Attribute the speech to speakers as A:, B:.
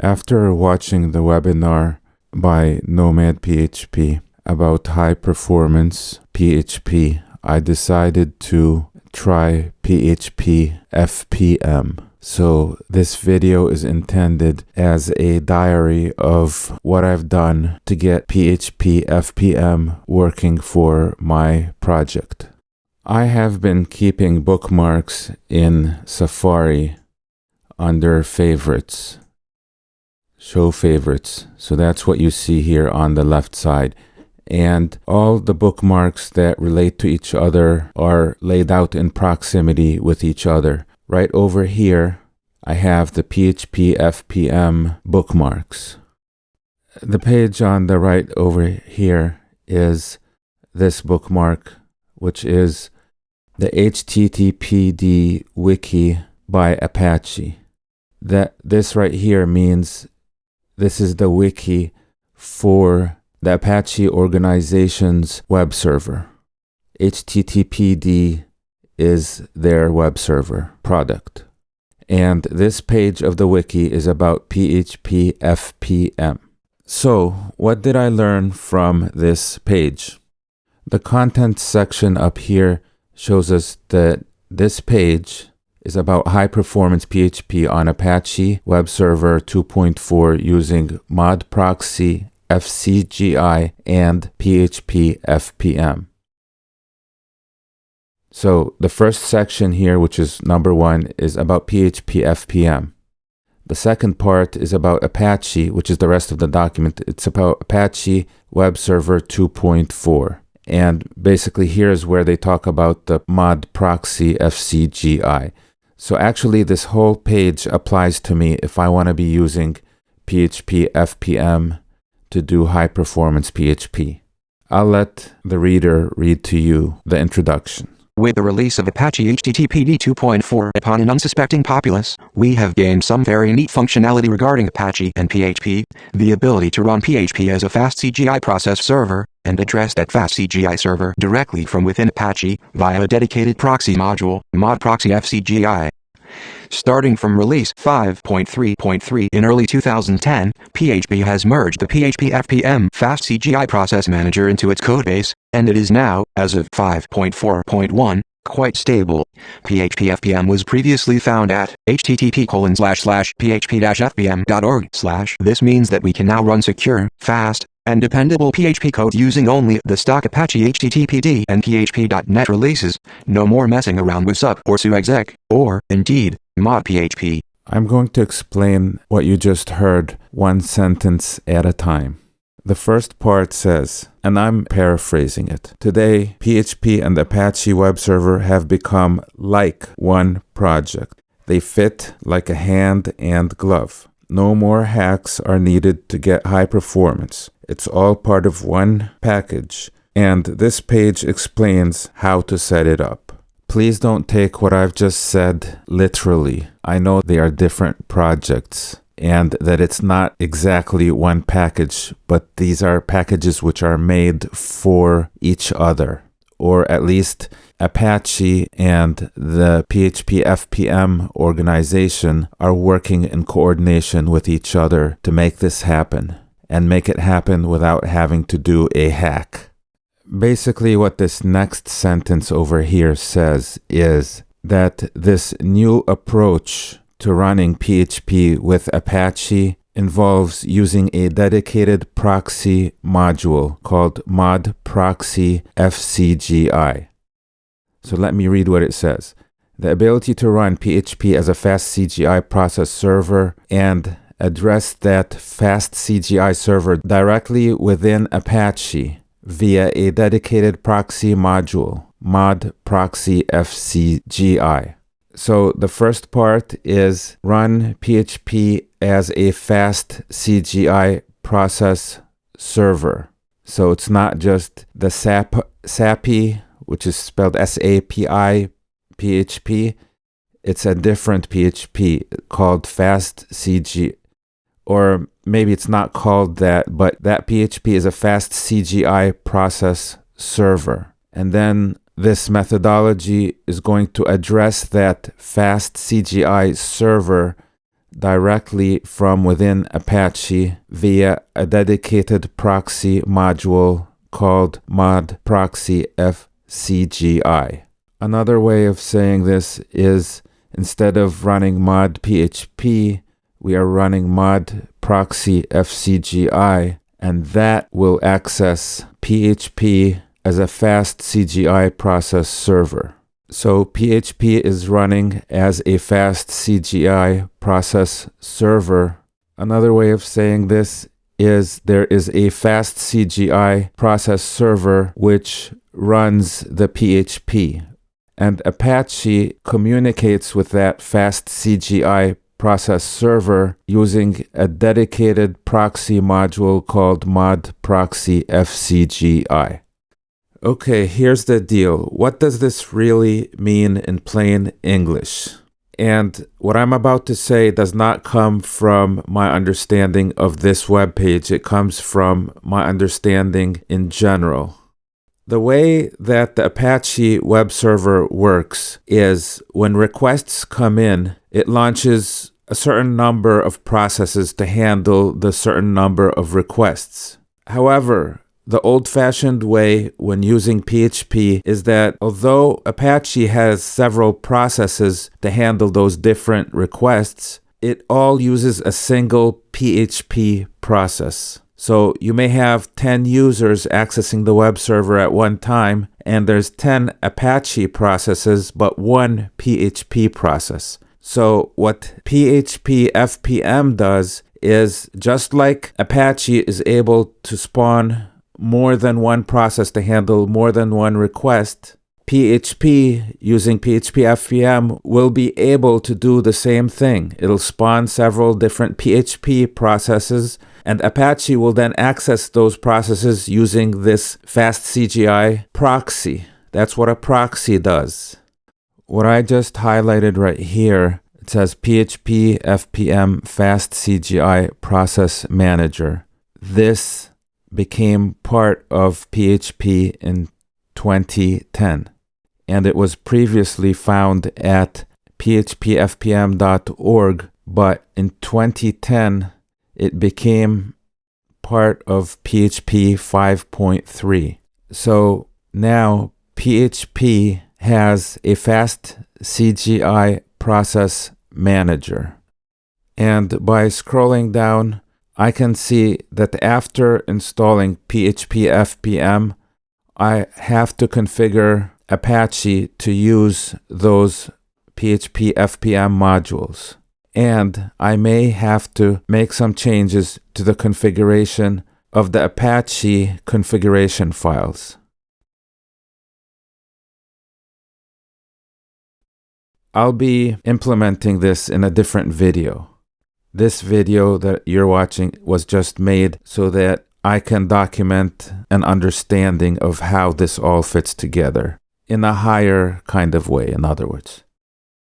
A: After watching the webinar by Nomad PHP about high performance PHP, I decided to try PHP-FPM. So this video is intended as a diary of what I've done to get PHP-FPM working for my project. I have been keeping bookmarks in Safari under favorites, show favorites. So that's what you see here on the left side. And all the bookmarks that relate to each other are laid out in proximity with each other. Right over here, I have the PHP-FPM bookmarks. The page on the right over here is this bookmark, which is the HTTPD wiki by Apache. This right here means this is the wiki for the Apache organization's web server. HTTPD is their web server product. And this page of the wiki is about PHP-FPM. So, what did I learn from this page? The content section up here shows us that this page is about high-performance PHP on Apache Web Server 2.4 using mod proxy, FCGI, and PHP-FPM. So the first section here, which is number 1, is about PHP-FPM. The second part is about Apache, which is the rest of the document. It's about Apache Web Server 2.4. And basically here is where they talk about the mod proxy FCGI. So actually this whole page applies to me if I want to be using PHP-FPM to do high performance PHP. I'll let the reader read to you the introduction.
B: With the release of Apache HTTPD 2.4 upon an unsuspecting populace, we have gained some very neat functionality regarding Apache and PHP, the ability to run PHP as a fast CGI process server, and address that fast CGI server directly from within Apache via a dedicated proxy module, mod proxy FCGI. Starting from release 5.3.3 in early 2010, PHP has merged the PHP-FPM Fast CGI Process Manager into its codebase, and it is now, as of 5.4.1, quite stable. PHP-FPM was previously found at http://php-fpm.org/. This means that we can now run secure, fast, and dependable PHP code using only the stock Apache HTTPD and PHP.NET releases, no more messing around with SUP or SUEXEC, or, indeed, mod PHP.
A: I'm going to explain what you just heard one sentence at a time. The first part says, and I'm paraphrasing it, today PHP and Apache Web Server have become like one project. They fit like a hand and glove. No more hacks are needed to get high performance. It's all part of one package, and this page explains how to set it up. Please don't take what I've just said literally. I know they are different projects and that it's not exactly one package, but these are packages which are made for each other, or at least Apache and the PHP-FPM organization are working in coordination with each other to make this happen, and make it happen without having to do a hack. Basically, what this next sentence over here says is that this new approach to running PHP with Apache involves using a dedicated proxy module called mod proxy FCGI. So let me read what it says. The ability to run PHP as a fast CGI process server and address that fast CGI server directly within Apache via a dedicated proxy module, mod proxy FCGI. So the first part is run PHP as a fast CGI process server. So it's not just the SAPI, which is spelled SAPI PHP. It's a different PHP called fast CG, or maybe it's not called that, but that PHP is a fast CGI process server. And then this methodology is going to address that fast CGI server directly from within Apache via a dedicated proxy module called mod proxy FCGI. Another way of saying this is instead of running mod PHP, we are running mod proxy FCGI, and that will access PHP as a fast CGI process server. So PHP is running as a fast CGI process server. Another way of saying this is there is a fast CGI process server which runs the PHP, and Apache communicates with that fast CGI process server using a dedicated proxy module called mod proxy FCGI. Okay, here's the deal. What does this really mean in plain English? And what I'm about to say does not come from my understanding of this web page. It comes from my understanding in general. The way that the Apache web server works is when requests come in, it launches a certain number of processes to handle the certain number of requests. However, the old-fashioned way when using PHP is that although Apache has several processes to handle those different requests, it all uses a single PHP process. So you may have 10 users accessing the web server at one time, and there's 10 Apache processes, but one PHP process. So what PHP-FPM does is, just like Apache is able to spawn more than one process to handle more than one request, PHP using PHP-FPM will be able to do the same thing. It'll spawn several different PHP processes, and Apache will then access those processes using this fast CGI proxy. That's what a proxy does. What I just highlighted right here, it says PHP-FPM Fast CGI Process Manager. This became part of PHP in 2010, and it was previously found at phpfpm.org, but in 2010 it became part of PHP 5.3. So now PHP has a fast CGI process manager. And by scrolling down, I can see that after installing PHP-FPM, I have to configure Apache to use those PHP-FPM modules. And I may have to make some changes to the configuration of the Apache configuration files. I'll be implementing this in a different video. This video that you're watching was just made so that I can document an understanding of how this all fits together in a higher kind of way, in other words.